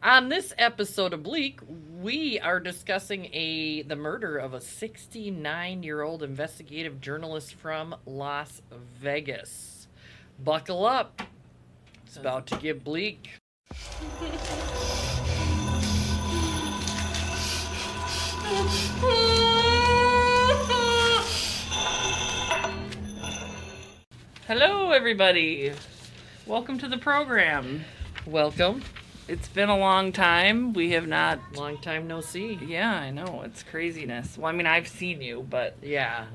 On this episode of Bleak, we are discussing the murder of a 69-year-old investigative journalist from Las Vegas. Buckle up. It's about to get bleak. Hello, everybody. Welcome to the program. Welcome. It's been a long time. We have not... Long time no see. Yeah, I know. It's craziness. Well, I mean, I've seen you, but... Yeah.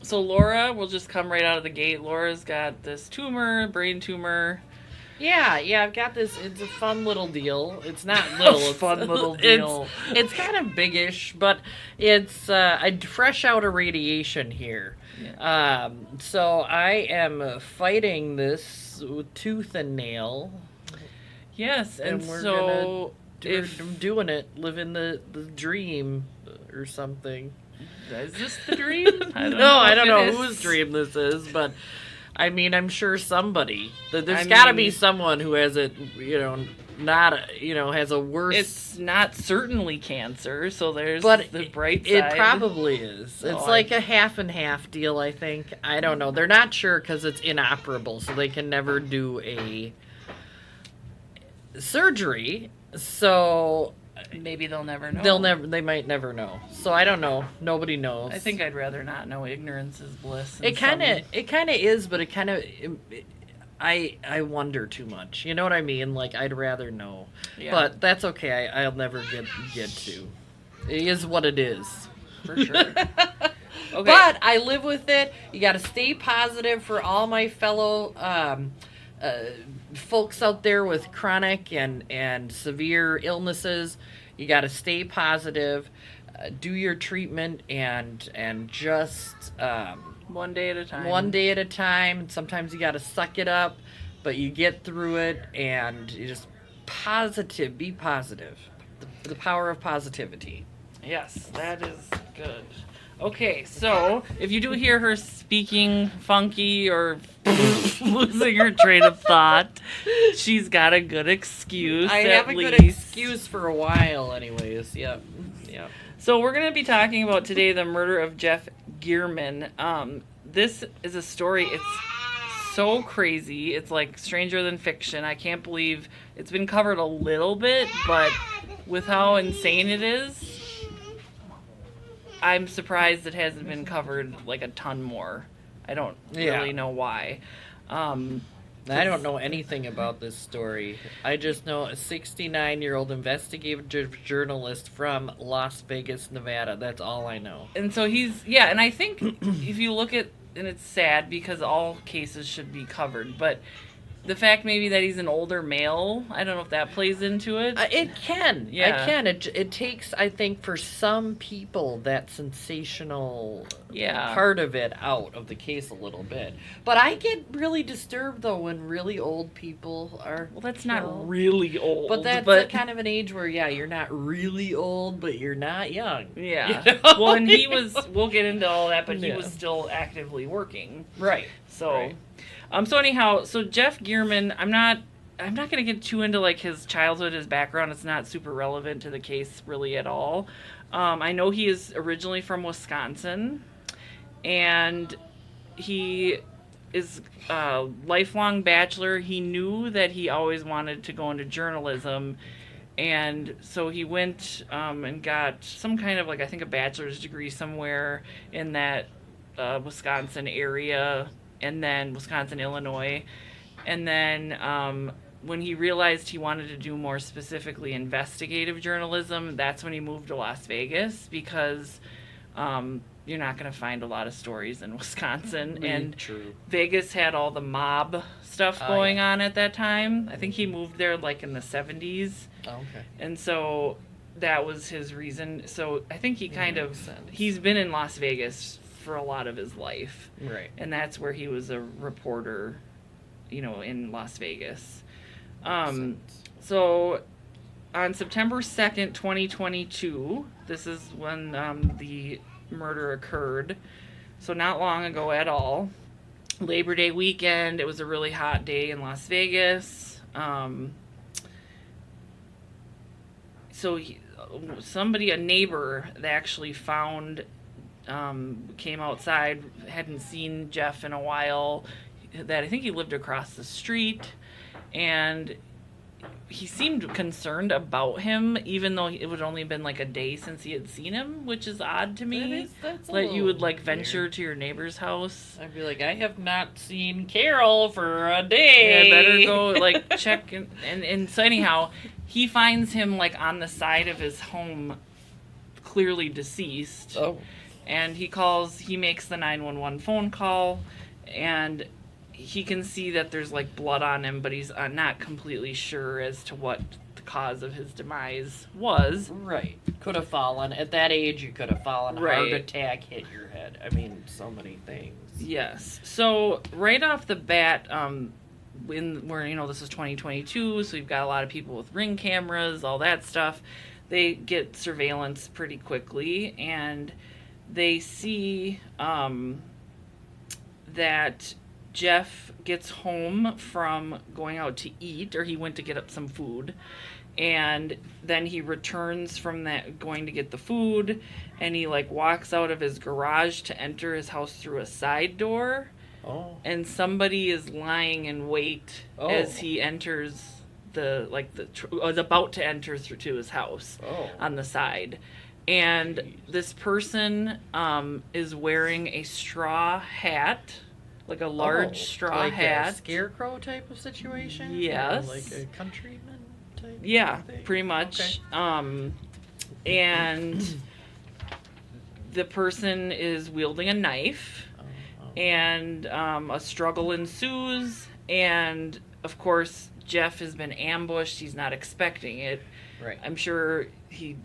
So Laura, we'll just come right out of the gate. Laura's got this brain tumor. Yeah, I've got this. It's a fun little deal. It's not little. It's Fun little deal. It's kind of biggish, but it's fresh out of radiation here. Yeah. So I am fighting this with tooth and nail. Yes, and we're so I'm doing it, living the dream or something. Is this the dream? I don't know whose dream this is, but I mean, I'm sure somebody. There's got to be someone who has it, has a worse. It's not certainly cancer, so there's but the bright side. It probably is. It's like a half and half deal, I think. I don't know. They're not sure because it's inoperable, so they can never do a surgery. So maybe they'll never know. They might never know. So I don't know. Nobody knows. I think I'd rather not know. Ignorance is bliss. It kind of is, but it kind of I wonder too much. You know what I mean? Like, I'd rather know. Yeah. But that's okay. I'll never get to. It is what it is. For sure. Okay. But I live with it. You got to stay positive for all my fellow folks out there with chronic and severe illnesses. You got to stay positive, do your treatment, and just one day at a time. One day at a time. Sometimes you got to suck it up, but you get through it, and you just be positive. The power of positivity. Yes, that is good. Okay, so if you do hear her speaking funky or losing her train of thought, she's got a good excuse. I have a least. good excuse for a while, anyways. Yep. So we're going to be talking about today the murder of Jeff Gearman. This is a story. It's so crazy. It's like stranger than fiction. I can't believe it's been covered a little bit, but with how insane it is, I'm surprised it hasn't been covered like a ton more. I don't really know why. I don't know anything about this story. I just know a 69-year-old investigative journalist from Las Vegas, Nevada. That's all I know. And so and I think if you look at, and it's sad because all cases should be covered, but the fact maybe that he's an older male, I don't know if that plays into it. It can. Yeah. It can. It takes, I think, for some people, that sensational part of it out of the case a little bit. But I get really disturbed, though, when really old people are Well, that's killed. not really old. But that's kind of an age where, you're not really old, but you're not young. Yeah. You know? Well, and we'll get into all that, but he was still actively working. Right. So... Right. So anyhow, Jeff Gearman, I'm not going to get too into like his childhood, his background. It's not super relevant to the case really at all. I know he is originally from Wisconsin, and he is a lifelong bachelor. He knew that he always wanted to go into journalism, and so he went and got some kind of, like, I think a bachelor's degree somewhere in that Wisconsin area, and then Wisconsin, Illinois. And then when he realized he wanted to do more specifically investigative journalism, that's when he moved to Las Vegas, because you're not going to find a lot of stories in Wisconsin. And true. Vegas had all the mob stuff going on at that time. I think he moved there like in the 70s. Oh, okay. And so that was his reason. So I think he's been in Las Vegas for a lot of his life. Right. And that's where he was a reporter, in Las Vegas. So on September 2nd, 2022, this is when the murder occurred. So not long ago at all. Labor Day weekend. It was a really hot day in Las Vegas. a neighbor that actually found, came outside, hadn't seen Jeff in a while, that I think he lived across the street, and he seemed concerned about him, even though it would only been like a day since he had seen him, which is odd to me. That's Like you would like weird. venture to your neighbor's house. I'd be like, I have not seen Carol for a day. Yeah, better go like check and so anyhow, he finds him like on the side of his home, clearly deceased. Oh. And he makes the 911 phone call, and he can see that there's like blood on him, but he's not completely sure as to what the cause of his demise was. Right. Could have fallen. At that age, you could have fallen. Right. Heart attack, hit your head. I mean, so many things. Yes. So right off the bat, this is 2022, so we've got a lot of people with Ring cameras, all that stuff. They get surveillance pretty quickly, and they see that Jeff gets home from going out to eat, or he went to get up some food, and then he returns from that going to get the food, and he like walks out of his garage to enter his house through a side door. Oh. And somebody is lying in wait as he enters is about to enter through to his house on the side. And this person is wearing a straw hat, like a large straw like hat. A scarecrow type of situation? Yes. Or like a countryman type Yeah, thing? pretty much. Okay. And the person is wielding a knife, and a struggle ensues, and of course Jeff has been ambushed. He's not expecting it. Right. I'm sure he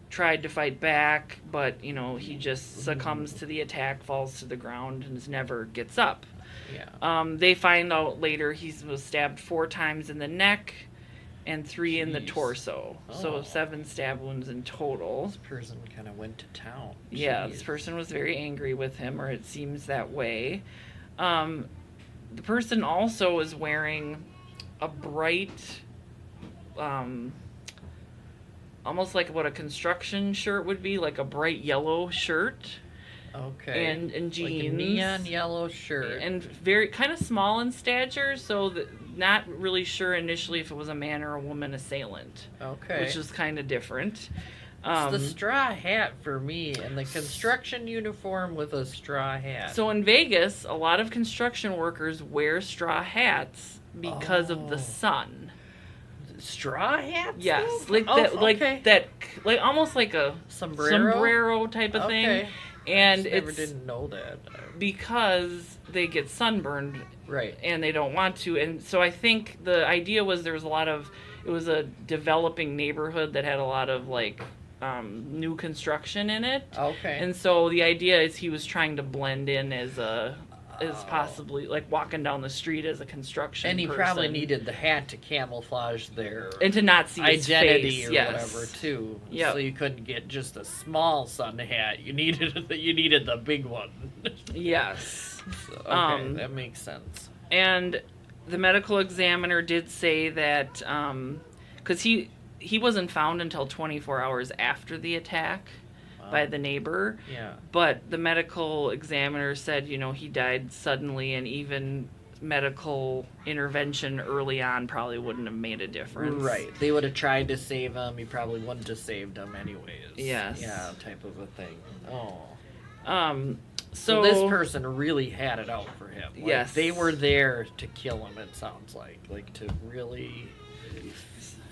tried to fight back, but he just succumbs to the attack, falls to the ground, and never gets up. Yeah. They find out later he was stabbed 4 times in the neck and 3 in the torso. So 7 stab wounds in total. This person kind of went to town. Yeah, this person was very angry with him, or it seems that way. The person also is wearing a bright, almost like what a construction shirt would be, like a bright yellow shirt. Okay. And jeans. Like a neon yellow shirt. And very kind of small in stature, so not really sure initially if it was a man or a woman assailant. Okay. Which is kind of different. It's the straw hat for me, and the construction uniform with a straw hat. So in Vegas, a lot of construction workers wear straw hats because of the sun. Straw hats? Yes, though? like almost like a sombrero type of thing. And I didn't know that. Because they get sunburned, right? And they don't want to. And so I think the idea was it was a developing neighborhood that had a lot of new construction in it. Okay. And so the idea is he was trying to blend in as possibly like walking down the street as a construction and he person. probably needed the hat to camouflage their and to not see his identity face. or whatever too. Yep. So you couldn't get just a small sun hat. You needed the big one. Yes. Okay, that makes sense. And the medical examiner did say that because he wasn't found until 24 hours after the attack by the neighbor. Yeah. But the medical examiner said, he died suddenly, and even medical intervention early on probably wouldn't have made a difference. Right. They would have tried to save him. He probably wouldn't have saved him anyways. Yes. Yeah, type of a thing. So this person really had it out for him. Yes. They were there to kill him, it sounds like to really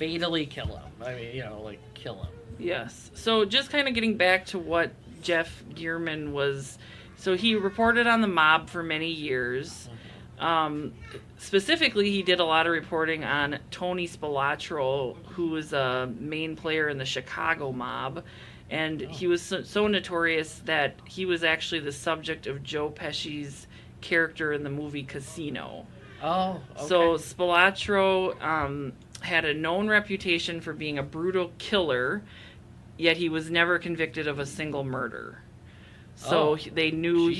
fatally kill him. I mean, kill him. Yes. So just kind of getting back to what Jeff Gearman was. So he reported on the mob for many years. Specifically, he did a lot of reporting on Tony Spilatro, who was a main player in the Chicago mob. And he was so notorious that he was actually the subject of Joe Pesci's character in the movie Casino. Oh, okay. So Spilatro had a known reputation for being a brutal killer, yet he was never convicted of a single murder. So they knew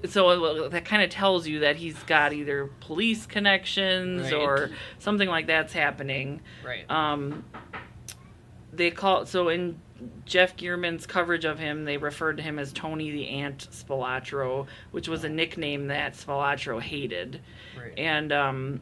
So that kind of tells you that he's got either police connections or something like that's happening. Right. So in Jeff Gearman's coverage of him, they referred to him as Tony the Ant Spilatro, which was a nickname that Spilatro hated. Right. And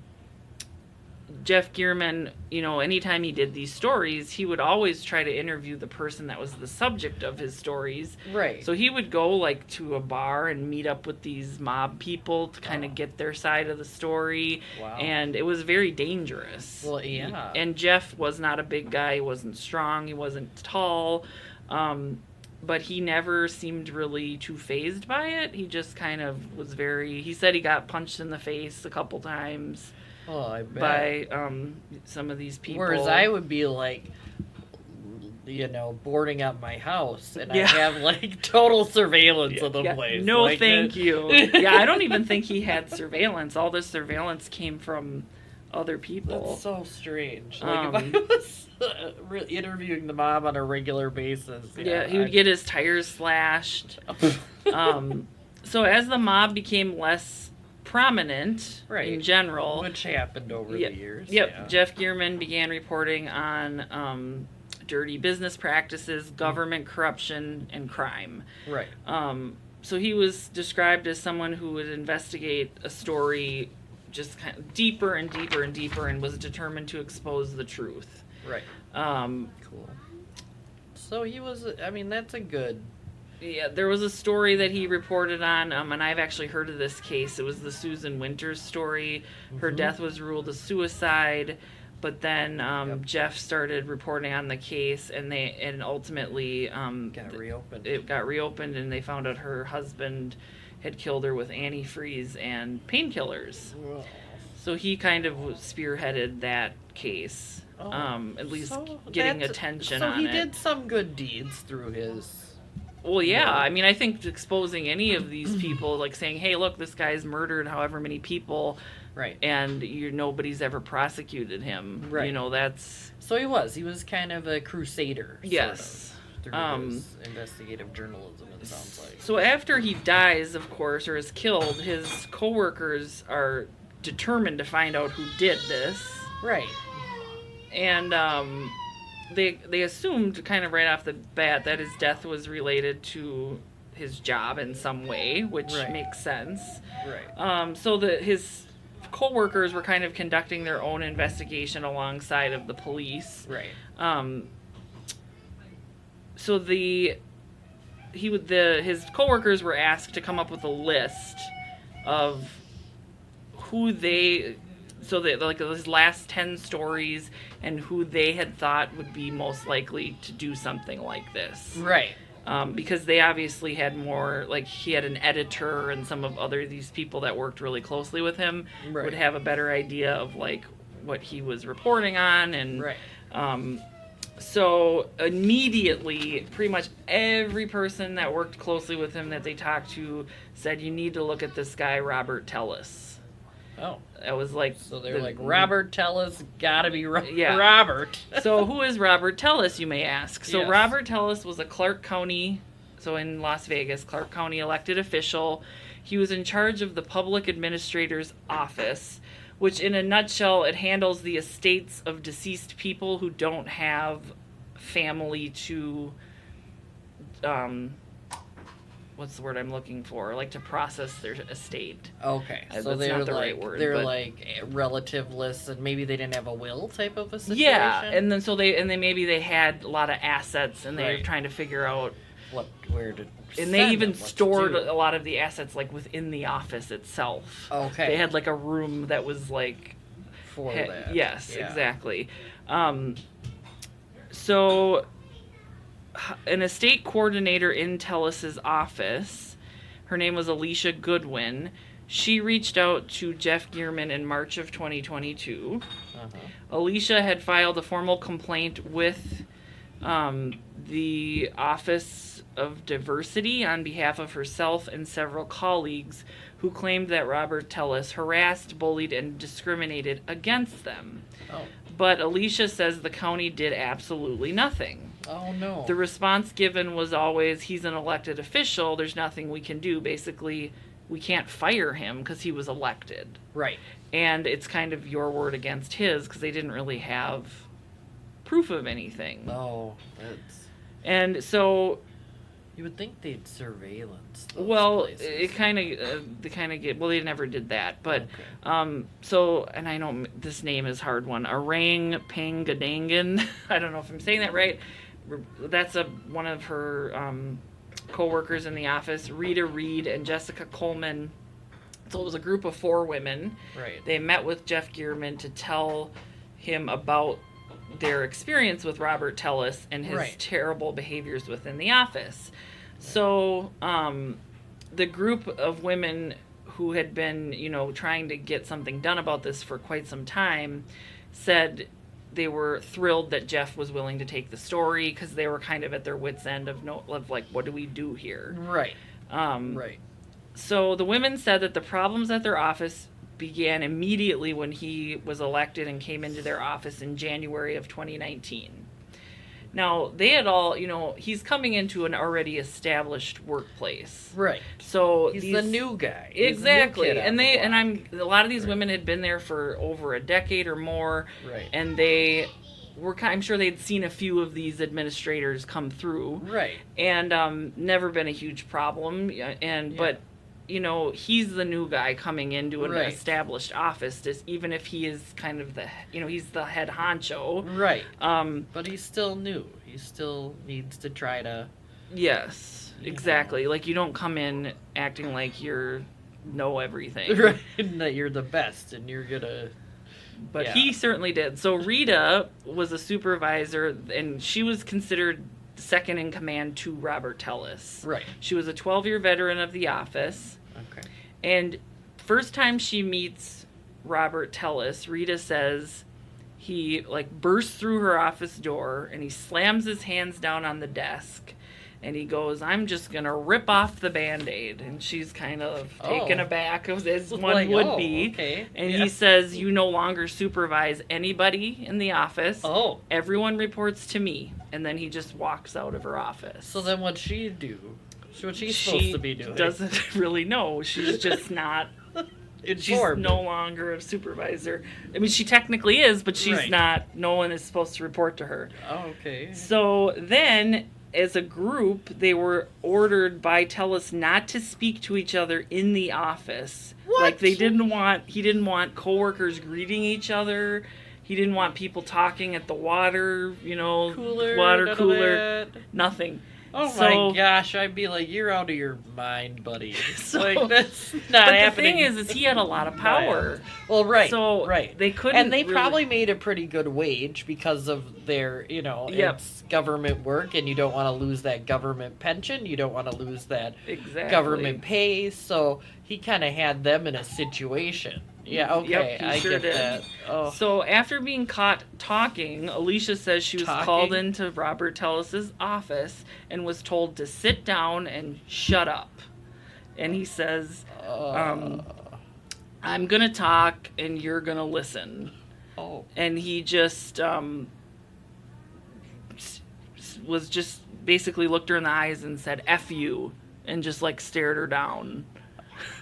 Jeff Gearman, anytime he did these stories, he would always try to interview the person that was the subject of his stories. Right. So he would go to a bar and meet up with these mob people to kind of get their side of the story. Wow. And it was very dangerous. Well, yeah. And Jeff was not a big guy. He wasn't strong. He wasn't tall. But he never seemed really too fazed by it. He just kind of was he said he got punched in the face a couple times. Oh, I bet. By some of these people. Whereas I would be boarding up my house, and I have total surveillance of the place. No, thank you. Yeah, I don't even think he had surveillance. All this surveillance came from other people. That's so strange. If I was interviewing the mob on a regular basis. Yeah, he would get his tires slashed. So as the mob became less prominent in general, which happened over the years. Yeah. Jeff Gearman began reporting on dirty business practices, government corruption, and crime. Right. So he was described as someone who would investigate a story just kind of deeper and deeper and deeper, and was determined to expose the truth. Right. Cool. So he was. That's a good. Yeah, there was a story that he reported on, and I've actually heard of this case. It was the Susan Winters story. Her death was ruled a suicide, but then Jeff started reporting on the case, and ultimately got reopened. It got reopened, and they found out her husband had killed her with antifreeze and painkillers. Whoa. So he kind of spearheaded that case, at least getting attention on it. So he did some good deeds through his. Well, yeah. I think exposing any of these people, saying, "Hey, look, this guy's murdered however many people," right? And nobody's ever prosecuted him, right? That's. So he was kind of a crusader. Yes. Through his investigative journalism, it sounds like. So after he dies, of course, or is killed, his coworkers are determined to find out who did this. Right. And they assumed kind of right off the bat that his death was related to his job in some way, which makes sense. Right. So his co-workers were kind of conducting their own investigation alongside of the police. Right. So his co-workers were asked to come up with a list of who his last 10 stories and who they had thought would be most likely to do something like this. Right. Because they obviously had more, he had an editor and some of these people that worked really closely with him would have a better idea of what he was reporting on. And so immediately, pretty much every person that worked closely with him that they talked to said, "You need to look at this guy, Robert Tellis." Oh. That was So they're Robert Tellis, gotta be Robert. So who is Robert Tellis, you may ask? So Robert Tellis was a Clark County, in Las Vegas, Clark County elected official. He was in charge of the public administrator's office, which in a nutshell, it handles the estates of deceased people who don't have family to, what's the word I'm looking for? To process their estate. Okay. So they're not the right word. They're relativeless, and maybe they didn't have a will type of a situation. Yeah, and then maybe they had a lot of assets, and they were trying to figure out where to. And they even stored a lot of the assets within the office itself. Okay. They had a room that was for that. Yes, exactly. So an estate coordinator in Tellis's office, her name was Alicia Goodwin. She reached out to Jeff Gearman in March of 2022. Alicia had filed a formal complaint with the Office of Diversity on behalf of herself and several colleagues who claimed that Robert Tellis harassed, bullied, and discriminated against them. Oh. But Alicia says the county did absolutely nothing. Oh, no. The response given was always, he's an elected official, there's nothing we can do. Basically, we can't fire him because he was elected. Right. And it's kind of your word against his because they didn't really have proof of anything. Oh, that's... And so, You would think they'd surveillance those well, places. they kind of get, well, they never did that, but, Okay. so, and I know this name is a hard one, Orang Pangadangan, I don't know if I'm saying that right, that's one of her, co-workers in the office, Rita Reed and Jessica Coleman. So it was a group of 4 women. Right. They met with Jeff Gearman to tell him about their experience with Robert Tellis and his Right. terrible behaviors within the office. So the group of women who had been, trying to get something done about this for quite some time said they were thrilled that Jeff was willing to take the story because they were kind of at their wits' end of like, what do we do here? Right. Right. So the women said that the problems at their office began immediately when he was elected and came into their office in January of 2019. Now, they had all, he's coming into an already established workplace. Right. So He's the new guy. He's the new Exactly. kid on And the block. a lot of these Right. women had been there for over a decade or more. Right. And they were I'm sure they'd seen a few of these administrators come through. Right. And never been a huge problem. But he's the new guy coming into an Right. established office, even if he is kind of he's the head honcho. Right. Um, But he's still new. He still needs to try to... yes, Yeah. exactly. Like, you don't come in acting like know everything. Right. That you're the best and you're gonna... But Yeah. he certainly did. So Rita was a supervisor, and she was considered second in command to Robert Tellis. Right. She was a 12-year veteran of the office. Okay. And first time she meets Robert Tellis, Rita says he bursts through her office door and he slams his hands down on the desk and he goes, "I'm just going to rip off the Band-Aid." And she's kind of taken aback, as one would be. Okay. And Yeah. he says, "You no longer supervise anybody in the office. Oh. Everyone reports to me." And then he just walks out of her office. So then what'd she do? What's she supposed to be doing? She doesn't really know. She's just not. She's Informed. no longer a supervisor. I mean, she technically is, but she's Right. not. No one is supposed to report to her. Oh, okay. So then, as a group, they were ordered by Tellis not to speak to each other in the office. What? Like, he didn't want coworkers greeting each other. He didn't want people talking at the water Cooler. water none of cooler, that. nothing. Oh So- my gosh, I'd be like, you're out of your mind, buddy. So- Like, that's not But happening. the thing is he had a lot of power. Well, right. So right. they couldn't. And they really- probably made a pretty good wage because of their, Yep. it's government work, and you don't want to lose that government pension. You don't want to lose that exactly. government pay. So he kind of had them in a situation. Yeah, okay, Yep, he I sure get did. that. Oh, So after being caught talking, Alicia says she was Talking? called into Robert Tellis's office and was told to sit down and shut up. And he says, "I'm gonna talk and you're gonna listen." oh, And he just was just basically looked her in the eyes and said "F you," and just stared her down.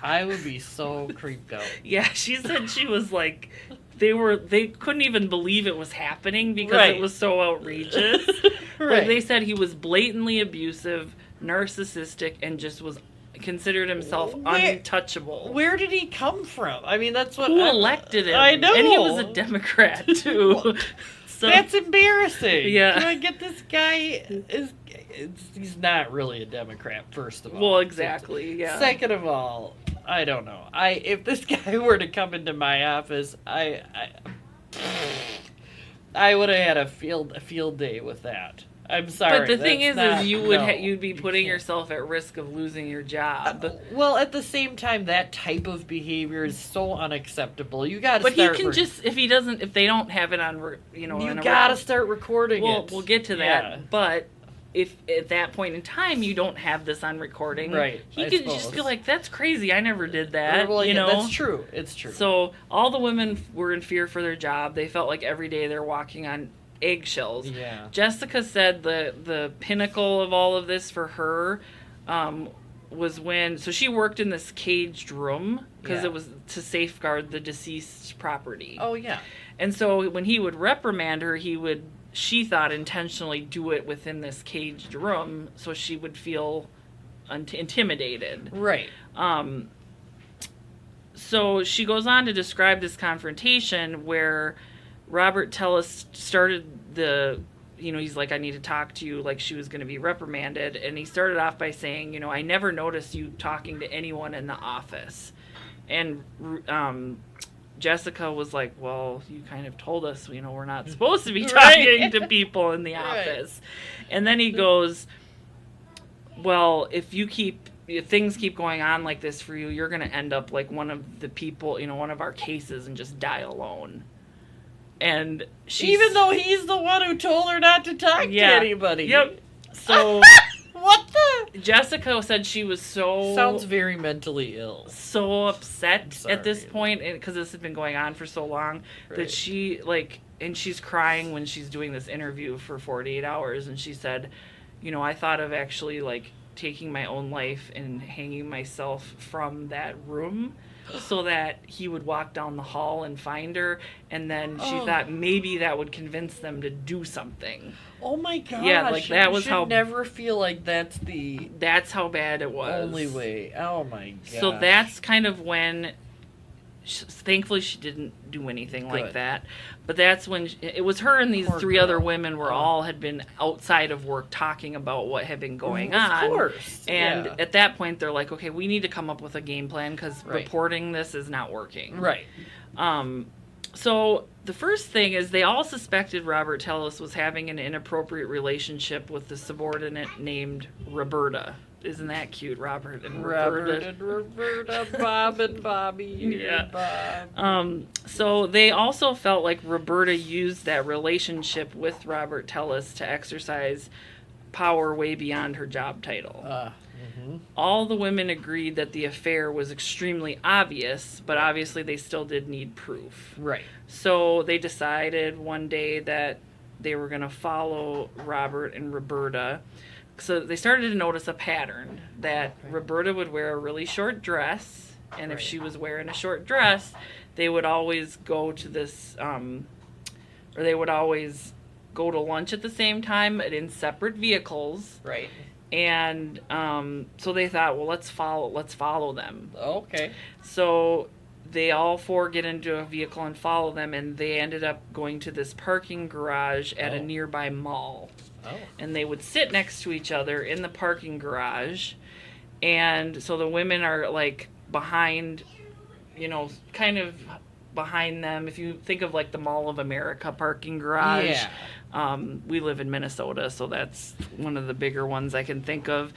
I would be so creeped out. Yeah, she said she was like, they couldn't even believe it was happening because Right. it was so outrageous. But Right. they said he was blatantly abusive, narcissistic, and just was considered himself Where- untouchable. Where did he come from? I mean, that's what Who elected him? I know. And he was a Democrat too. So That's embarrassing. Yeah. Can I get this guy? He's not really a Democrat, first of all. well, exactly. Yeah. Second of all, I don't know. If this guy were to come into my office, I would have had a field day with that. I'm sorry. But the thing is that's not- you would no, you'd be you putting can't. yourself at risk of losing your job. Well, at the same time, that type of behavior is so unacceptable. You got to. But he can just if they don't have it on You in a got to start recording Well, it. we'll get to that. Yeah. But if at that point in time you don't have this on recording, Right, he I could just suppose. be like, "That's crazy. I never did that." Well, you yeah, know, that's true. It's true. So all the women were in fear for their job. They felt like every day they're walking on eggshells. Yeah. Jessica said the pinnacle of all of this for her was when she worked in this caged room because Yeah. it was to safeguard the deceased's property. Oh yeah. And so when he would reprimand her, he would she thought, intentionally do it within this caged room so she would feel intimidated. Right. So she goes on to describe this confrontation where Robert Tellis started he's like, I need to talk to you, like she was going to be reprimanded. And he started off by saying, I never noticed you talking to anyone in the office. And Jessica was like, well, you kind of told us, we're not supposed to be talking to people in the office. And then he goes, well, if things keep going on like this for you, you're going to end up like one of the people, one of our cases, and just die alone. And even though he's the one who told her not to talk to anybody. Yep. So what the? Jessica said she was sounds very mentally ill. So upset at this point, because this has been going on for so long, that she and she's crying when she's doing this interview for 48 hours, and she said, I thought of actually taking my own life and hanging myself from that room so that he would walk down the hall and find her, and then she thought maybe that would convince them to do something. Oh my gosh. Yeah, that was how... never feel like that's how bad it was. Only way. Oh my gosh. So that's kind of when... Thankfully, she didn't do anything like that. But that's when it was her and these three other women all had been outside of work talking about what had been going on. Of course. And at that point, they're like, okay, we need to come up with a game plan because reporting this is not working. Right. So the first thing is they all suspected Robert Tellis was having an inappropriate relationship with the subordinate named Roberta. Isn't that cute, Robert and Roberta, Bob and Bobby. Yeah. Bob. So they also felt like Roberta used that relationship with Robert Tellis to exercise power way beyond her job title. All the women agreed that the affair was extremely obvious, but obviously they still did need proof. Right. So they decided one day that they were going to follow Robert and Roberta. So they started to notice a pattern that Roberta would wear a really short dress, and if she was wearing a short dress, they would always go to this, or they would always go to lunch at the same time in separate vehicles. Right. And so they thought, well, let's follow them. Okay. So they all four get into a vehicle and follow them, and they ended up going to this parking garage at a nearby mall. And they would sit next to each other in the parking garage. And so the women are behind, kind of behind them. If you think of the Mall of America parking garage. Yeah. We live in Minnesota, so that's one of the bigger ones I can think of.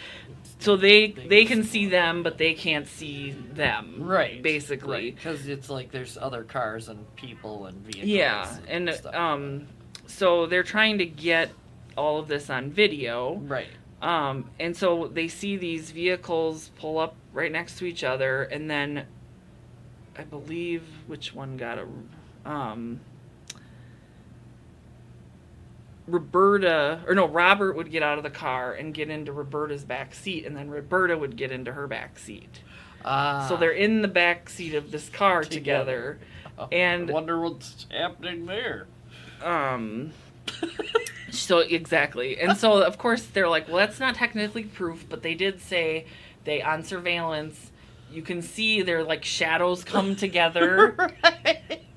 So they can see them, but they can't see them. Right. Basically. Because it's there's other cars and people and vehicles. Yeah. And so they're trying to get all of this on video. Right. And so they see these vehicles pull up right next to each other, and then I believe Robert would get out of the car and get into Roberta's back seat, and then Roberta would get into her back seat. So they're in the back seat of this car together. And I wonder what's happening there. So exactly. And so of course they're like, well, that's not technically proof, but they did say on surveillance you can see their shadows come together.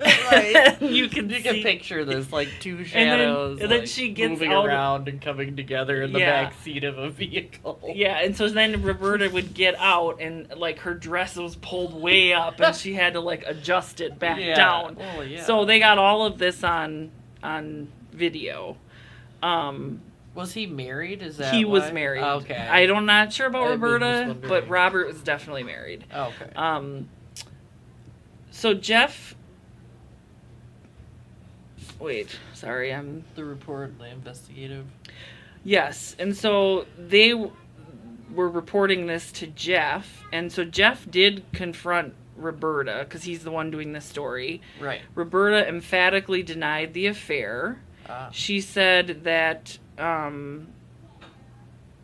Right. you can picture this two shadows and then she gets moving around and coming together in the back seat of a vehicle. Yeah, and so then Roberta would get out, and her dress was pulled way up, and she had to adjust it back down. Oh, yeah. So they got all of this on video. Was he married? Is that he was married? Okay. I'm not sure about Roberta, but Robert was definitely married. Okay. So Jeff. Wait, sorry, I'm the report, the investigative. Yes, and so they were reporting this to Jeff, and so Jeff did confront Roberta because he's the one doing the story. Right. Roberta emphatically denied the affair. She said that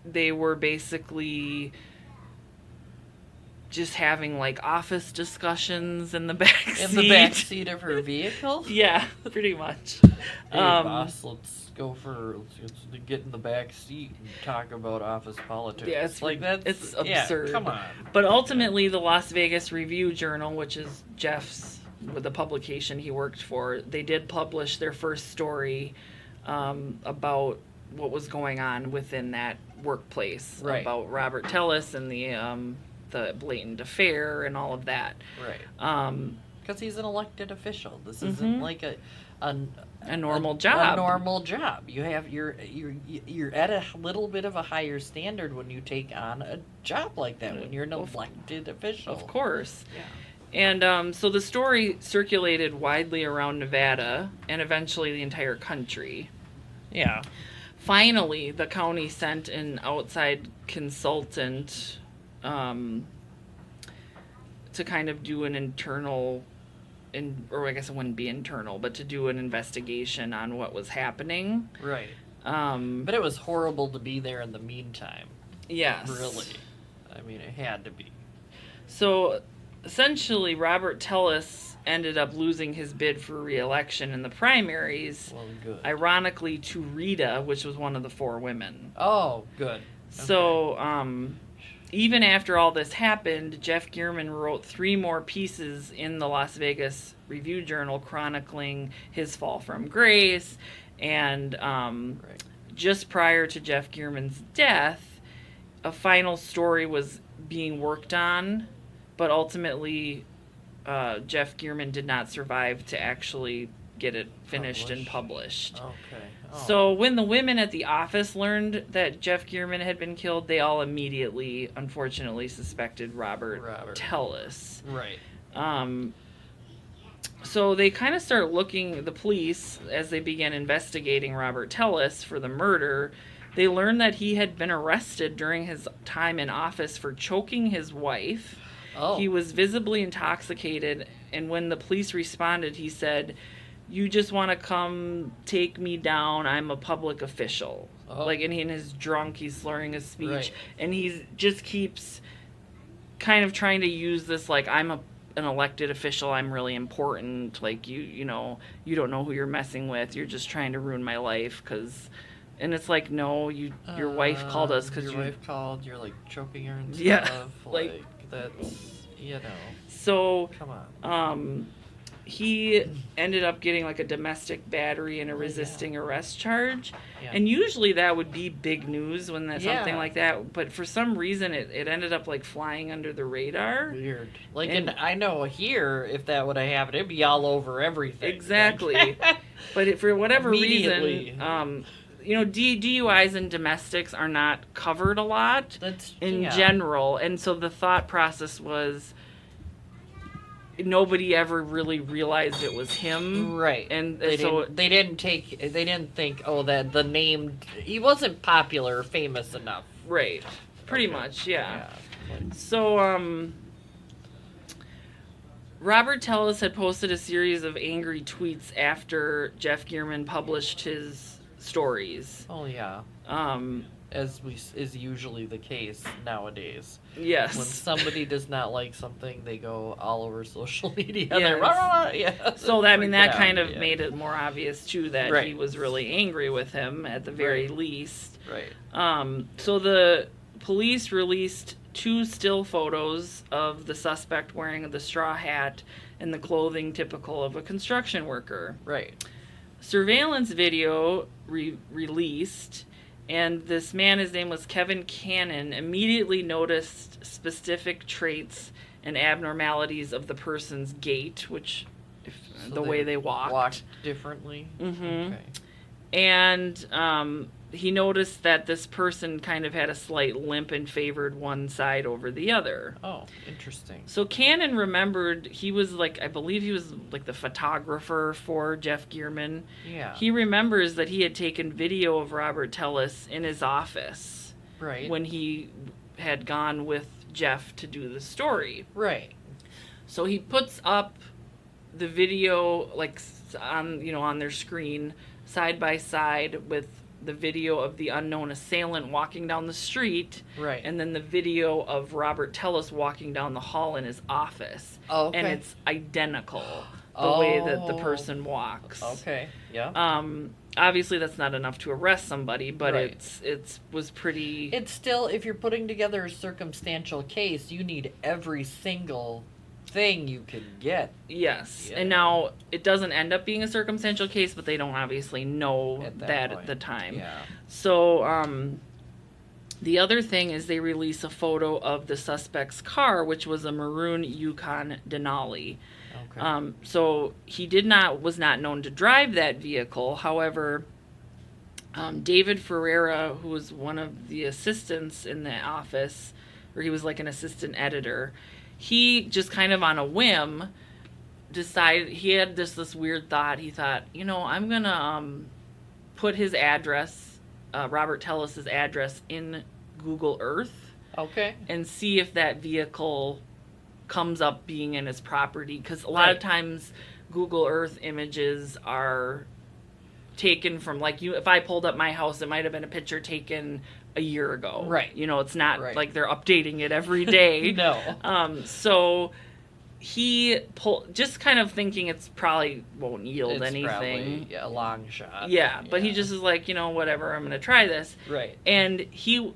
they were basically just having like office discussions in the back seat. In the back seat of her vehicle? Yeah, pretty much. Hey, boss, let's get in the back seat and talk about office politics. Yeah, it's absurd. Come on. But ultimately, the Las Vegas Review-Journal, which is Jeff's, with the publication he worked for, they did publish their first story about what was going on within that workplace, right, about Robert Tellis and the blatant affair and all of that. Right. Because he's an elected official. This isn't like a normal job. A normal job. You're at a little bit of a higher standard when you take on a job like that, when you're an elected official. Of course. Yeah. And so the story circulated widely around Nevada and eventually the entire country. Yeah. Finally, the county sent an outside consultant to kind of do an internal, or I guess it wouldn't be internal, but to do an investigation on what was happening. Right. But it was horrible to be there in the meantime. Yes. Really. I mean, it had to be. So, essentially, Robert Tellis ended up losing his bid for re-election in the primaries. Well, good. Ironically, to Rita, which was one of the 4 women. Oh, good. So, even after all this happened, Jeff Gearman wrote 3 more pieces in the Las Vegas Review-Journal chronicling his fall from grace. And just prior to Jeff Gearman's death, a final story was being worked on, but ultimately Jeff Gearman did not survive to actually get it finished and published. Okay. Oh. So when the women at the office learned that Jeff Gearman had been killed, they all immediately, unfortunately, suspected Robert Tellis. Right. So they kind of start looking, the police, as they began investigating Robert Tellis for the murder, they learned that he had been arrested during his time in office for choking his wife. Oh. He was visibly intoxicated, and when the police responded, he said, "You just want to come take me down. I'm a public official." Oh. Like, and he is drunk, he's slurring his speech, right, and he just keeps kind of trying to use this, like, I'm an elected official, I'm really important, like, you know, you don't know who you're messing with, you're just trying to ruin my life, because... And it's like, no, your wife called us because your wife called. You're like choking her and stuff. Yeah, like that's, you know. So, come on. He ended up getting like a domestic battery and a resisting arrest charge, and usually that would be big news when there's something like that. But for some reason, it ended up like flying under the radar. Weird. Like, and I know here, if that would have happened, it'd be all over everything. Exactly. But for whatever reason, you know, DUIs and domestics are not covered a lot in general. And so the thought process was nobody ever really realized it was him. Right. And they didn't think, oh, that the name, he wasn't popular or famous enough. Right. Pretty much, yeah. So, Robert Tellis had posted a series of angry tweets after Jeff Gearman published his stories. Oh yeah. As is usually the case nowadays. Yes. When somebody does not like something, they go all over social media. Yes. So that kind of made it more obvious too that he was really angry with him at the very least. Right. So the police released 2 still photos of the suspect wearing the straw hat and the clothing typical of a construction worker. Right. Surveillance video released, and this man, his name was Kevin Cannon, immediately noticed specific traits and abnormalities of the person's gait, which, the way they walked differently. Mm-hmm. Okay. And he noticed that this person kind of had a slight limp and favored one side over the other. Oh, interesting. So Cannon remembered he was like, I believe he was like the photographer for Jeff Gearman. Yeah. He remembers that he had taken video of Robert Tellis in his office. Right. When he had gone with Jeff to do the story. Right. So he puts up the video like on their screen side by side with the video of the unknown assailant walking down the street, Right. and then the video of Robert Tellis walking down the hall in his office. Oh, okay. And it's identical, the way that the Oh. person walks. Okay. Yeah. Obviously that's not enough to arrest somebody, but Right. it was pretty. It's still, if you're putting together a circumstantial case, you need every single thing you can get. Yes. Yeah. And now it doesn't end up being a circumstantial case, but they don't obviously know At that that point. at the time. Yeah. So the other thing is they release a photo of the suspect's car, which was a maroon Yukon Denali. Okay. So he was not known to drive that vehicle. However, David Ferreira, who was one of the assistants in the office, or he was like an assistant editor, he just kind of on a whim decided, he had this weird thought. He thought, I'm going to put his address, Robert Tellis's address, in Google Earth Okay. and see if that vehicle comes up being in his property. Because a lot of times Google Earth images are taken from, like, if I pulled up my house, it might have been a picture taken a year ago. Right. It's not Right. like they're updating it every day. No. So he just kind of thinking it's probably won't yield It's anything. probably a long shot. Yeah, but he just is like, whatever, I'm going to try this. Right. And he,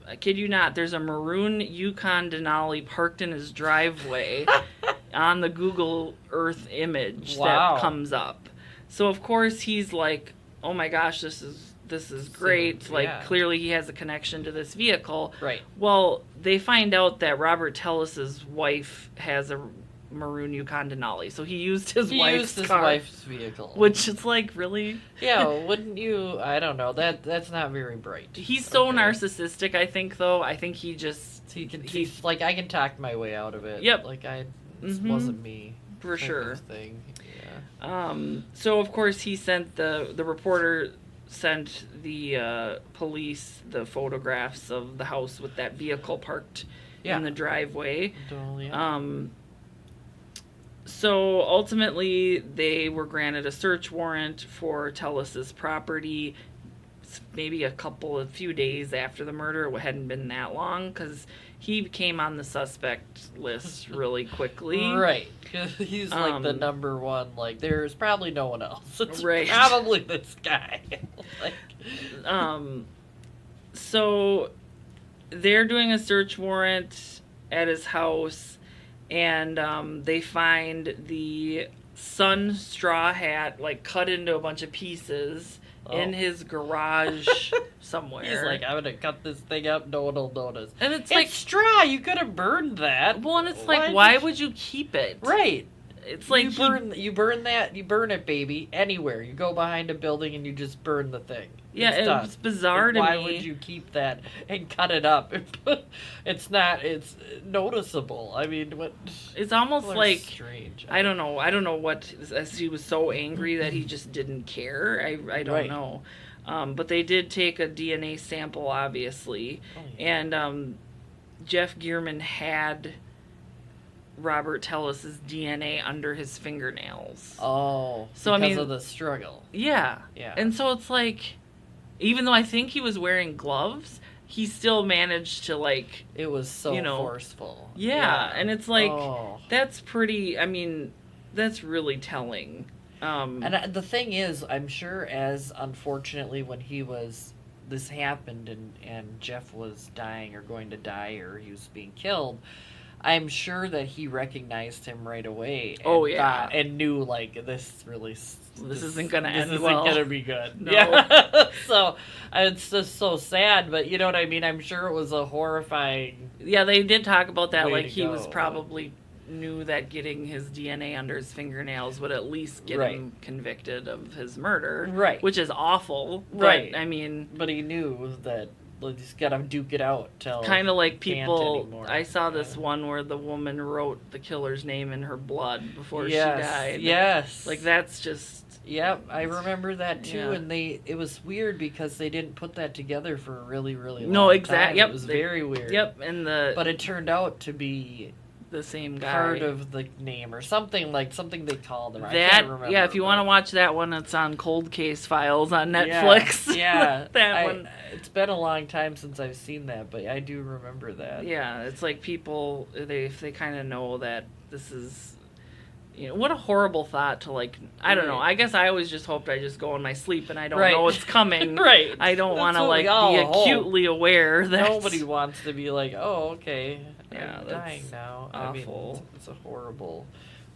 I kid you not, there's a maroon Yukon Denali parked in his driveway on the Google Earth image Wow. that comes up. So of course he's like, oh my gosh, this is great. Like, yeah. clearly he has a connection to this vehicle. Right. Well, they find out that Robert Tellis's wife has a maroon Yukon Denali, so he used his wife's vehicle. which is like, really? Yeah, wouldn't you? I don't know. That's not very bright. He's so Okay. narcissistic, I think, though. I think he just... He's like, I can talk my way out of it. Yep. Like, it Mhm. wasn't me. For type sure. of thing. Yeah. So, of course, he sent the reporter sent the police the photographs of the house with that vehicle parked in the driveway. Totally. So ultimately, they were granted a search warrant for Tellis's property. Maybe a few days after the murder. It hadn't been that long because he came on the suspect list really quickly. Right. He's like the number one. Like, there's probably no one else. It's Right. probably this guy. Like, So they're doing a search warrant at his house, and they find the sun straw hat, like, cut into a bunch of pieces in his garage somewhere. he's like, I'm gonna cut this thing up. No one will notice. And it's It's straw. You could have burned that. well, and it's like, why would you keep it? Right. It's like you burn it, baby, anywhere. You go behind a building and you just burn the thing. Yeah, It's done. it's bizarre to Why me. would you keep that and cut it up? It's noticeable. I mean, what? It's almost People are like, strange. I don't know what, as he was so angry that he just didn't care. I don't Right. know. But they did take a DNA sample, obviously. Oh, yeah. And Jeff Gearman had Robert Tellis's DNA under his fingernails. Oh, So, I because mean- of the struggle. Yeah. Yeah. And so it's like, even though I think he was wearing gloves, he still managed to, like, It was so you know, forceful. yeah. And it's like, Oh. that's pretty, I mean, that's really telling. And the thing is, I'm sure as unfortunately when this happened and Jeff was dying or going to die or he was being killed, I'm sure that he recognized him right away. And Oh, yeah. and knew, like, this isn't gonna end This well. isn't gonna be good. No. Yeah. So it's just so sad, but you know what I mean. I'm sure it was a horrifying. Yeah, they did talk about that. Way Like, to he was go. probably knew that getting his DNA under his fingernails would at least get Right. him convicted of his murder. Right. Which is awful. But, Right. I mean, But he knew that you just gotta duke it out till kind of like can't people. anymore. I saw this Yeah. one where the woman wrote the killer's name in her blood before she Yes, died. Yes. Like, that's just. Yep, I remember that too, Yeah. and it was weird because they didn't put that together for a really, really long No, exact- time. yep, It was they- very weird. Yep, and But it turned out to be the same guy. Part of the name or something they called him. I That can't remember. yeah, if you want to watch that one, it's on Cold Case Files on Netflix. Yeah, that one. It's been a long time since I've seen that, but I do remember that. Yeah, it's like people if they kind of know that this is, what a horrible thought to like. I don't know. I guess I always just hoped I just go in my sleep and I don't know it's coming. Right. I don't want to what like we be all acutely aware that nobody wants to be like, oh, okay, Yeah, I'm that's dying now. awful. I mean, it's a horrible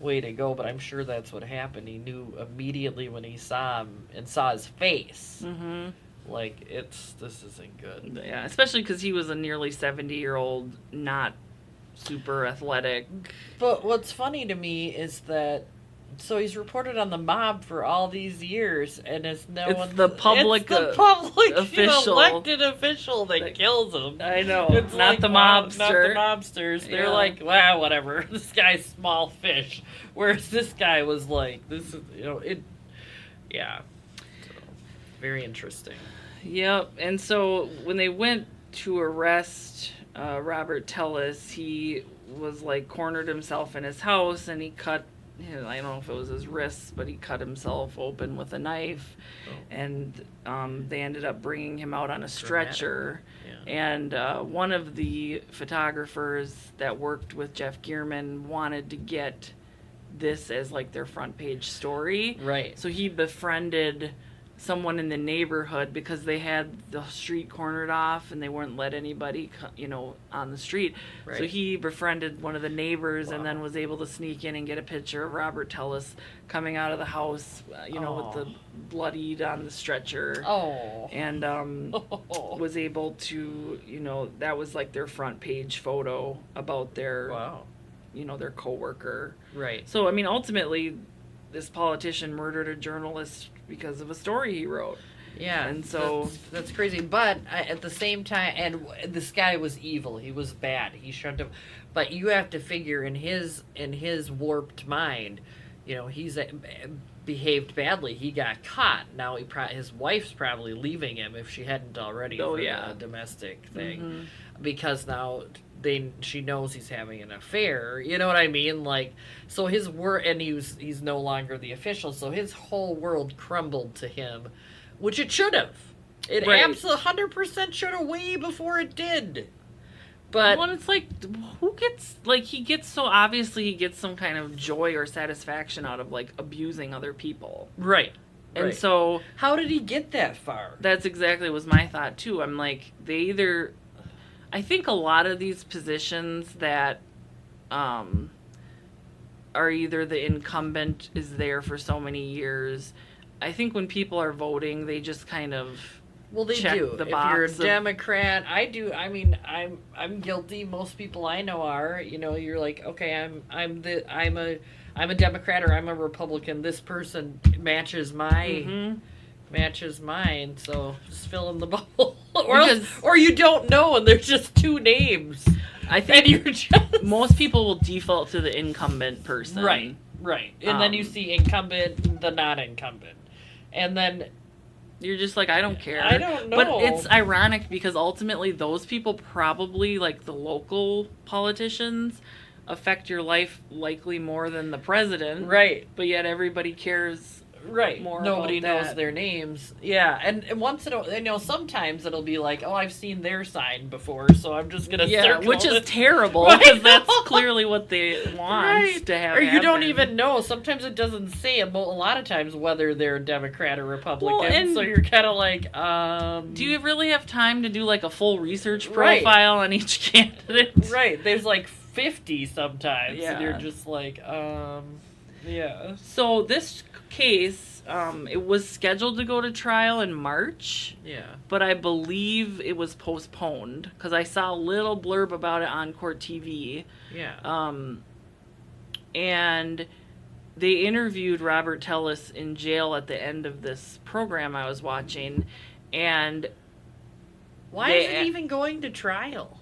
way to go, but I'm sure that's what happened. He knew immediately when he saw him and saw his face. Mm-hmm. Like, this isn't good. Yeah, especially because he was a nearly 70-year-old, not super athletic. But what's funny to me is that, so he's reported on the mob for all these years, and it's the public official, elected official that kills him. I know, It's not like, the wow, mobster. not the mobsters. They're Yeah. like, wow, whatever. This guy's small fish, whereas this guy was like, this is, yeah. So, very interesting. Yep, and so when they went to arrest Robert Tellis, he was like cornered himself in his house, and he cut, I don't know if it was his wrists, but he cut himself open with a knife, and they ended up bringing him out on a stretcher. Yeah. And one of the photographers that worked with Jeff Gearman wanted to get this as like their front page story. Right. So he befriended someone in the neighborhood because they had the street cornered off and they wouldn't let anybody, on the street. Right. So he befriended one of the neighbors Wow. and then was able to sneak in and get a picture of Robert Tellis coming out of the house, with the bloodied on the stretcher. Oh. And was able to, that was like their front page photo about their, Wow. their coworker. Right. So, I mean, ultimately, this politician murdered a journalist because of a story he wrote. Yeah, and so that's crazy. But at the same time, and this guy was evil. He was bad. He shouldn't have. But you have to figure in his warped mind, he's behaved badly. He got caught. Now his wife's probably leaving him if she hadn't already for the domestic thing, because now she knows he's having an affair. You know what I mean? Like, so his and he's no longer the official. So his whole world crumbled to him, which it should have. It absolutely 100% should have way before it did. But well, it's like, who gets he gets some kind of joy or satisfaction out of like abusing other people, right? And so how did he get that far? That's exactly was my thought too. I'm like, I think a lot of these positions that are either the incumbent is there for so many years. I think when people are voting, they just kind of they check do. The if box you're a Democrat, I do. I mean, I'm guilty. Most people I know are. You're like, okay, I'm a Democrat or I'm a Republican. This person matches mine, so just fill in the bubble. or you don't know, and there's just two names. I think you're just most people will default to the incumbent person. Right. And then you see incumbent, the not incumbent. And then you're just like, I don't care. I don't know. But it's ironic because ultimately those people probably, like the local politicians, affect your life likely more than the president. Right. But yet everybody cares more Nobody about knows that. their names. Yeah. And once in a sometimes it'll be like, oh, I've seen their sign before, so I'm just going to circle which is it. terrible because that's clearly what they want to have Or you happen. don't even know. Sometimes it doesn't say a lot of times whether they're Democrat or Republican. So you're kind of like, do you really have time to do like a full research profile on each candidate? Right. There's like 50 sometimes. Yeah. And you're just like, yeah. So this case, it was scheduled to go to trial in March. Yeah. But I believe it was postponed because I saw a little blurb about it on Court TV. Yeah. And they interviewed Robert Tellis in jail at the end of this program I was watching, and why is it even going to trial?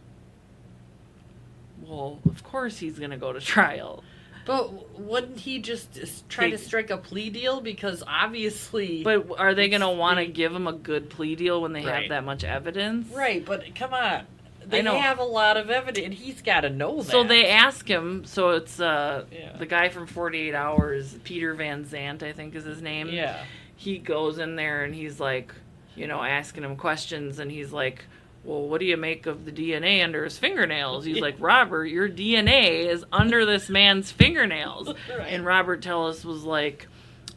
Well, of course he's going to go to trial. But wouldn't he just try to strike a plea deal? Because obviously... But are they going to want to give him a good plea deal when they have that much evidence? Right, but come on. They have a lot of evidence, and he's got to know that. So they ask him. So it's the guy from 48 Hours, Peter Van Zandt, I think is his name. Yeah. He goes in there and he's like, asking him questions, and he's like, well, what do you make of the DNA under his fingernails? He's like, Robert, your DNA is under this man's fingernails. Right. And Robert Tellis was like,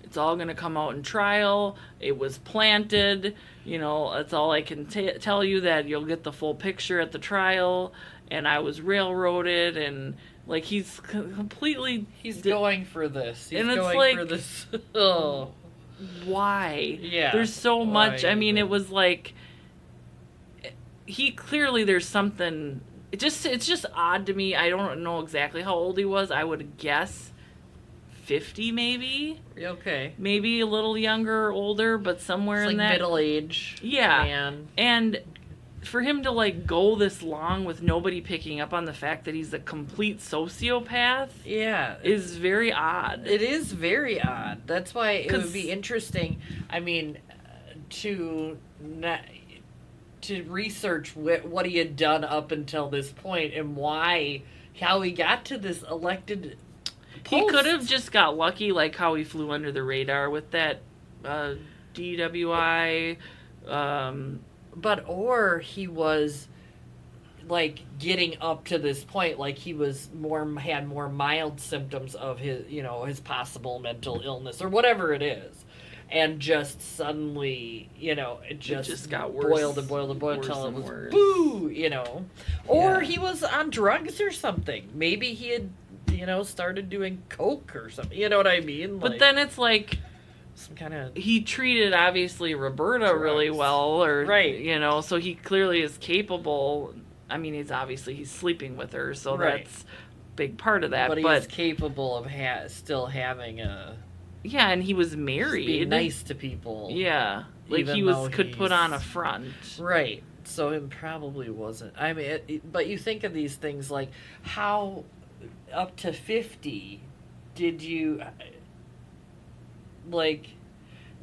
it's all going to come out in trial. It was planted. That's all I can tell you, that you'll get the full picture at the trial. And I was railroaded, and like he's completely... He's going for this. He's and it's going like, for this. Oh. Why? Yeah. There's so much. I mean, it was like... there's something... It's just odd to me. I don't know exactly how old he was. I would guess 50 maybe. Okay. Maybe a little younger or older, but somewhere it's in like that middle age. Yeah. Man. And for him to like go this long with nobody picking up on the fact that he's a complete sociopath, is very odd. It is very odd. That's why it would be interesting. I mean, to research what he had done up until this point and how he got to this elected post. He could have just got lucky, like how he flew under the radar with that DWI. Or he was like getting up to this point, like he was had more mild symptoms of his possible mental illness or whatever it is. And just suddenly, it just got worse. Boiled until it was worse. Boo, Or he was on drugs or something. Maybe he had, started doing coke or something. You know what I mean? But then it's like... some kind of... He treated, obviously, Roberta really well. Right. So he clearly is capable. I mean, he's sleeping with her, so that's a big part of that. But he's capable of still having a... Yeah, and he was married. Being nice to people. Yeah. Like he could put on a front. Right. So it probably wasn't. I mean, but you think of these things like how up to 50 did you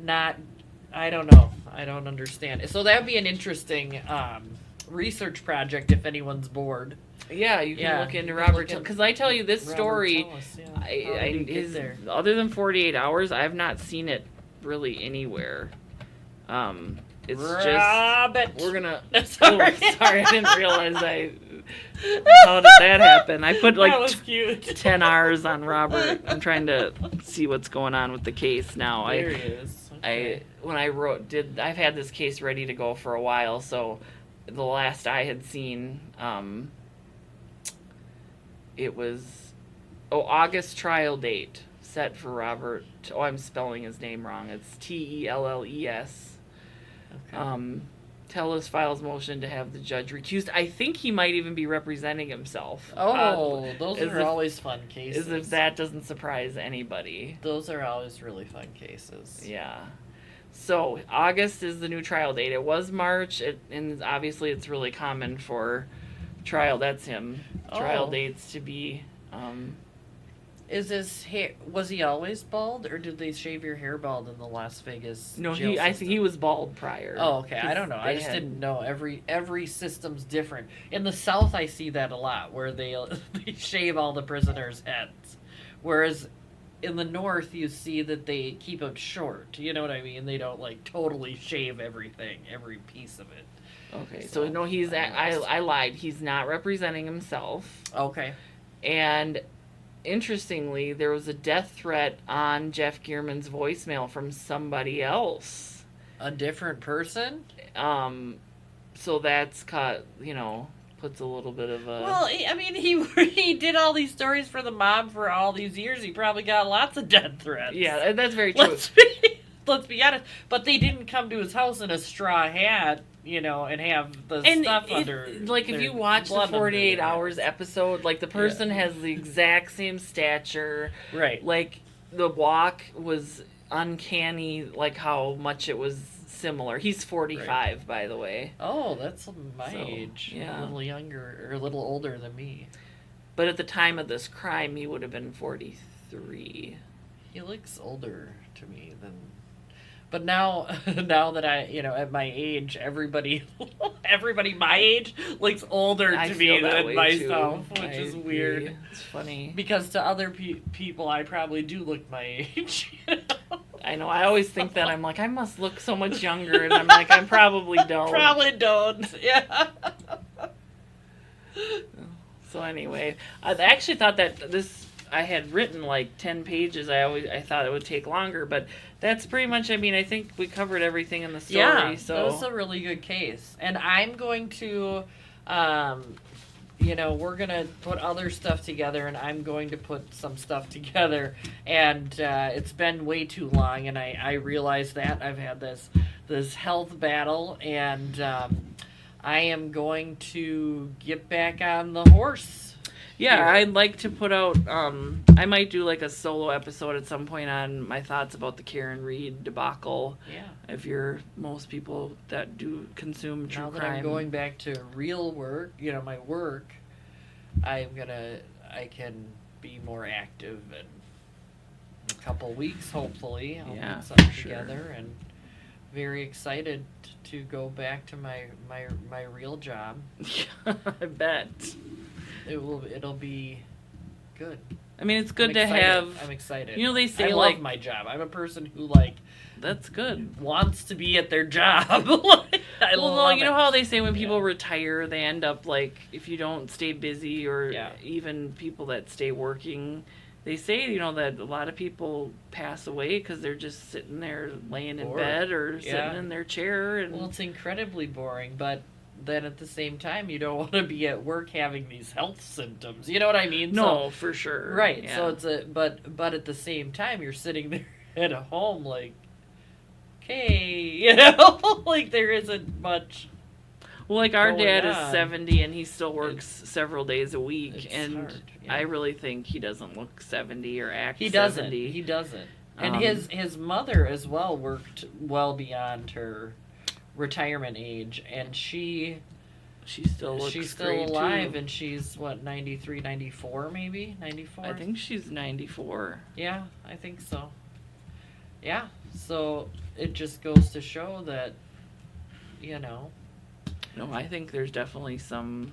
not, I don't know. I don't understand. So that would be an interesting research project if anyone's bored. Yeah, you can look into Robert because I tell you this story. Other than 48 Hours, I have not seen it really anywhere. It's Robert. We're gonna. Sorry. I didn't realize how did that happen? I put like 10 hours on Robert. I'm trying to see what's going on with the case now. There he is. Okay. I've had this case ready to go for a while, so the last I had seen, it was August trial date set for Robert. I'm spelling his name wrong. It's Telles. Okay. Tellis files motion to have the judge recused. I think he might even be representing himself. Those are always fun cases. As if that doesn't surprise anybody. Those are always really fun cases. Yeah. So August is the new trial date. It was March, and obviously it's really common for trial. That's him. Trial dates to be. Is his hair? Was he always bald, or did they shave your hair bald in the Las Vegas? No, I think he was bald prior. Oh, okay. I don't know. I just didn't know. Every system's different. In the South, I see that a lot, where they shave all the prisoners' heads, whereas in the North, you see that they keep them short. You know what I mean? They don't totally shave everything, every piece of it. Okay, so no, I lied. He's not representing himself. Okay. And interestingly, there was a death threat on Jeff Gearman's voicemail from somebody else. A different person? So that's puts a little bit of a... Well, I mean, he did all these stories for the mob for all these years. He probably got lots of death threats. Yeah, that's very true. Let's be honest. But they didn't come to his house in a straw hat, and have the stuff under. If you watch the 48 Hours episode, the person has the exact same stature. Right. The walk was uncanny, how much it was similar. He's 45, by the way. Oh, that's my age. Yeah. A little younger, or a little older than me. But at the time of this crime, he would have been 43. He looks older to me than... But now that I, at my age, everybody Everybody my age looks older I to feel me that than way, myself, too. which I is agree. weird. It's funny. Because to other people, I probably do look my age. I know. I always think that. I'm like, I must look so much younger, and I'm like, I probably don't. Probably don't. Yeah. So anyway, I actually thought that I had written like 10 pages. I thought it would take longer, but that's pretty much. I mean, I think we covered everything in the story. Yeah, so that was a really good case, and I'm going to. We're going to put other stuff together, and I'm going to put some stuff together. And it's been way too long, and I realize that. I've had this health battle, and I am going to get back on the horse. Yeah, here. I'd like to put out, I might do like a solo episode at some point on my thoughts about the Karen Reed debacle. Yeah. If you're most people that do consume true Now that crime. I'm going back to real work, my work, I can be more active in a couple weeks, hopefully. I'll put something together, and very excited to go back to my real job. I bet. It'll be good. I mean, it's good I'm to excited. have. I'm excited. They say I like love my job. I'm a person who that's good. wants to be at their job. I Well, love you know it. how they say when people retire, they end up like if you don't stay busy, or even people that stay working. They say that a lot of people pass away because they're just sitting there laying in bed or sitting in their chair. And well, it's incredibly boring, but then at the same time, you don't want to be at work having these health symptoms. You know what I mean? No, for sure. Right. Yeah. So it's but at the same time, you're sitting there at home like, okay, like there isn't much. Well, like our going dad is on. 70 and he still works several days a week, It's and hard, yeah. I really think he doesn't look 70 or act He 70. doesn't. He doesn't. And his mother as well worked well beyond her retirement age, and she still looks she's still great, alive, too. and she's what, 93, 94 maybe, 94. I think she's 94. Yeah, I think so. Yeah, so it just goes to show that, No, I think there's definitely some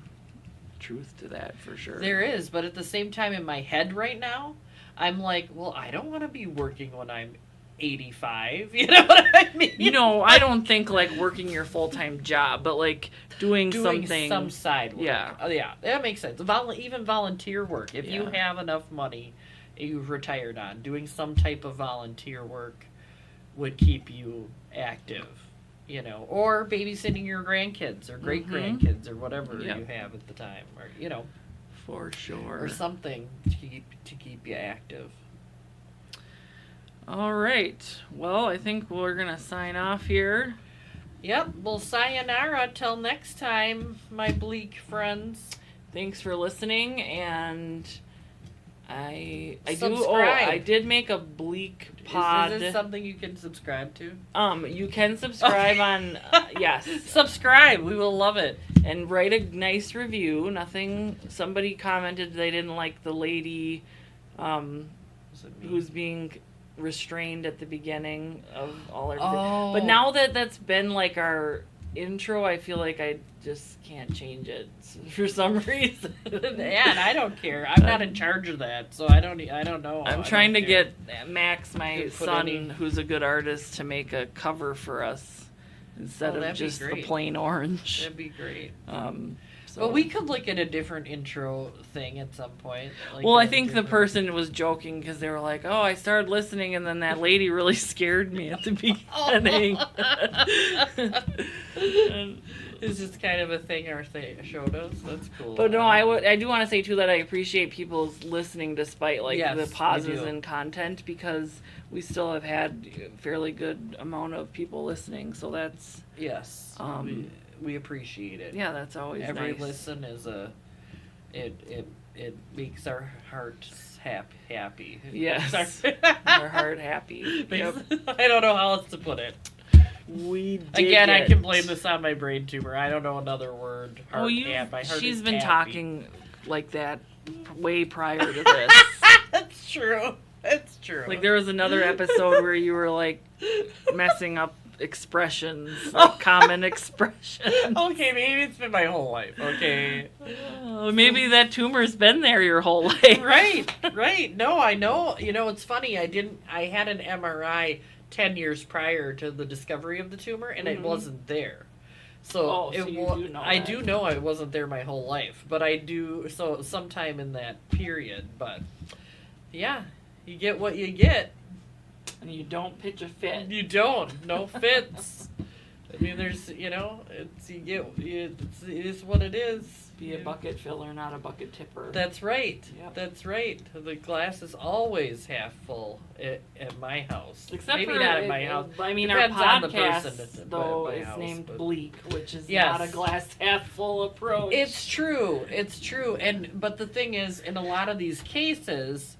truth to that for sure. there is, but at the same time in my head right now, I'm like, well, I don't want to be working when I'm 85. You know what I mean? I don't think like working your full-time job, but like doing something. Some side work. Yeah. Yeah, that makes sense. Even volunteer work. If you have enough money you've retired on, doing some type of volunteer work would keep you active. Or babysitting your grandkids or great grandkids or whatever you have at the time, or For sure. or something to keep you active. All right. Well, I think we're going to sign off here. Yep. Well, sayonara till next time, my bleak friends. Thanks for listening, and I Subscribe. I did make a bleak pod. Is this something you can subscribe to? You can subscribe on yes. Subscribe. We will love it. And write a nice review. Somebody commented they didn't like the lady who's being restrained at the beginning of all our But now that's been like our intro, I feel like I just can't change it for some reason. Yeah, and I don't care. I'm not in charge of that, so I don't know. I'm trying to get Max, my son, who's a good artist, to make a cover for us instead of just the plain orange. That'd be great. Well, we could look at a different intro thing at some point. I think the person was joking because they were like, "Oh, I started listening, and then that lady really scared me at the beginning." It's just kind of a thing our show does. That's cool. But no, I do want to say too that I appreciate people's listening despite the pauses in content, because we still have had a fairly good amount of people listening. So that's we appreciate it. Yeah, that's always every nice. listen is it makes our hearts happy. Yes, our heart happy. Yep. I don't know how else to put it. I can blame this on my brain tumor. I don't know another word. She's been talking like that way prior to this. That's true. That's true. Like there was another episode where you were like messing up expressions, common expressions. Okay, maybe it's been my whole life. Okay. Maybe that tumor's been there your whole life. Right. No, I know. It's funny. I had an MRI 10 years prior to the discovery of the tumor, and it wasn't there. So, you do know I that. do know I wasn't there my whole life, but I do, so sometime in that period. But yeah, you get what you get. And you don't pitch a fit. You don't. No fits. I mean, there's, it is what it is. Be a bucket filler, not a bucket tipper. That's right. Yep. That's right. The glass is always half full at my house. Except maybe for, not at my house. I mean, Depends our on the podcast, person though, at my is house, named but- Bleak, which is Yes. not a glass half full approach. It's true. But the thing is, in a lot of these cases,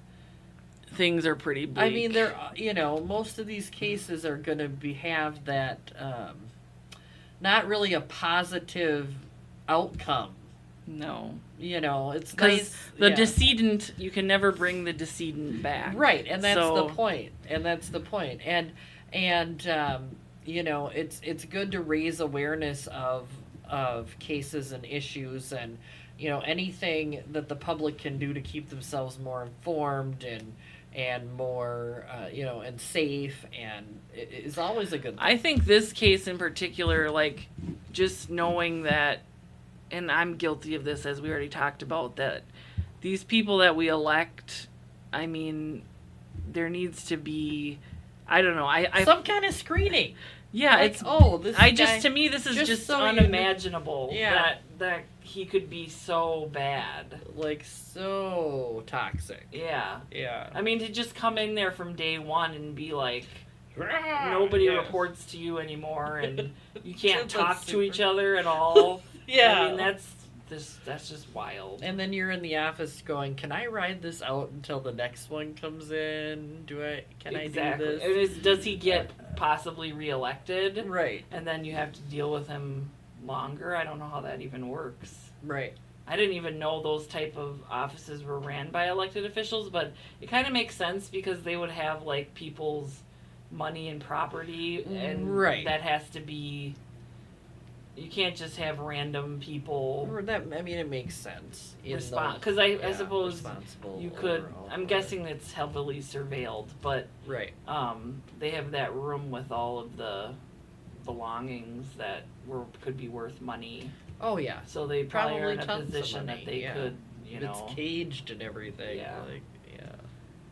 Things are pretty bleak. I mean, most of these cases are going to have that, not really a positive outcome. No. It's Because nice. the yeah. decedent, you can never bring the decedent back. Right, and that's So- the point. It's good to raise awareness of cases and issues, and anything that the public can do to keep themselves more informed and more and safe, and it is always a good thing. I think this case in particular, like, just knowing that, and I'm guilty of this, as we already talked about, that these people that we elect, I mean, there needs to be, I don't know, I some kind of screening. yeah, Like, it's, this I guy- just, to me, this is just so you- unimaginable Yeah. that he could be so bad. like so toxic. Yeah. Yeah. I mean, to just come in there from day one and be like, nobody Yes. reports to you anymore, and you can't That's talk to super- each other at all. Yeah. I mean, that's just wild. And then you're in the office going, "Can I ride this out until the next one comes in? Can I do this?" And does he get possibly reelected? Right. And then you have to deal with him longer? I don't know how that even works. Right. I didn't even know those type of offices were ran by elected officials, but it kind of makes sense because they would have, like, people's money and property, and Right. that has to be, you can't just have random people It makes sense. respond, because I Yeah, suppose responsible you could, or- I'm guessing it's heavily surveilled, but Right. they have that room with all of the belongings that could be worth money, Oh yeah. so they probably are Probably in a tons of position money, that they yeah. could, you know. It's caged and everything. Yeah. Like, yeah.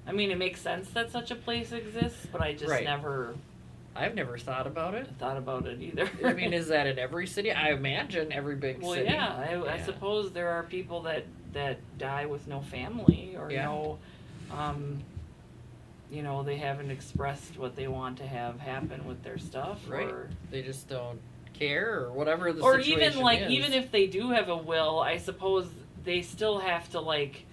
I mean, it makes sense that such a place exists, but I just Right. never I've never thought about it. thought about it either. I mean, is that in every city? I imagine every big well, city. yeah, I Yeah. suppose there are people that die with no family, or Yeah. no, they haven't expressed what they want to have happen with their stuff, Right. or They just don't care, or whatever the or situation even like is. even if they do have a will, I suppose they still have to, like,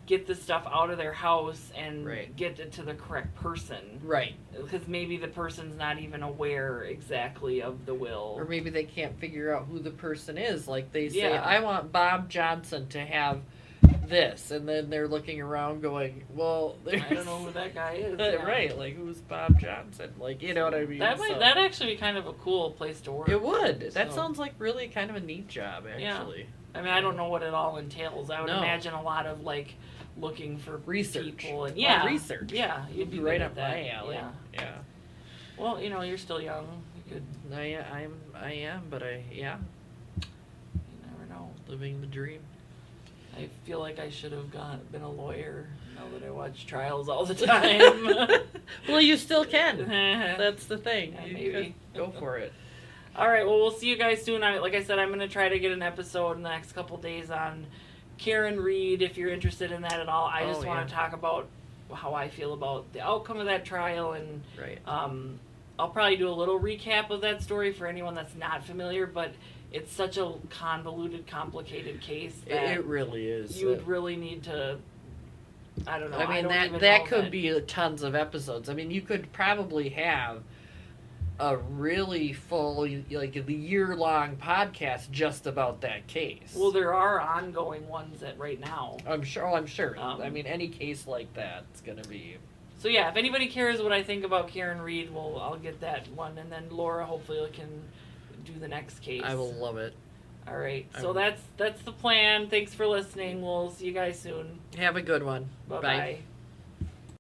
get the stuff out of their house and Right. get it to the correct person, Right. because maybe the person's not even aware exactly of the will. Or maybe they can't figure out who the person is. Like they say, Yeah. I want Bob Johnson to have this, and then they're looking around going, well, I don't know who that guy is. Yeah. Right, like who's Bob Johnson? Like, you know what I mean? That might So- that actually be kind of a cool place to work. It would. That So- sounds like really kind of a neat job, Yeah. actually. I mean, I don't know what it all entails. I would No. imagine a lot of, like, looking for Research. people and Well, research. Yeah, you'd be Right good up at that. my alley. Yeah. Yeah. Well, you're still young. You could. I am, but You never know. living the dream. I feel like I should have been a lawyer now that I watch trials all the time. Well, you still can. That's the thing. Yeah, You maybe. could go for it. All right, well, we'll see you guys soon. Like I said, I'm going to try to get an episode in the next couple days on Karen Reed, if you're interested in that at all. I just want to talk about how I feel about the outcome of that trial, and Right. I'll probably do a little recap of that story for anyone that's not familiar, but it's such a convoluted, complicated case that It really is. you would really need to, I don't know. I mean, don't even that know could be tons of episodes. I mean, you could probably have a really full, like, the year-long podcast just about that case. Well, there are ongoing ones right now. I'm sure. Oh, I'm sure. Um, I mean, any case like that, it's going to be. So yeah, if anybody cares what I think about Karen Reed, well, I'll get that one, and then Laura hopefully can do the next case. I will love it. All right, so that's the plan. Thanks for listening. We'll see you guys soon. Have a good one. Bye-bye. Bye.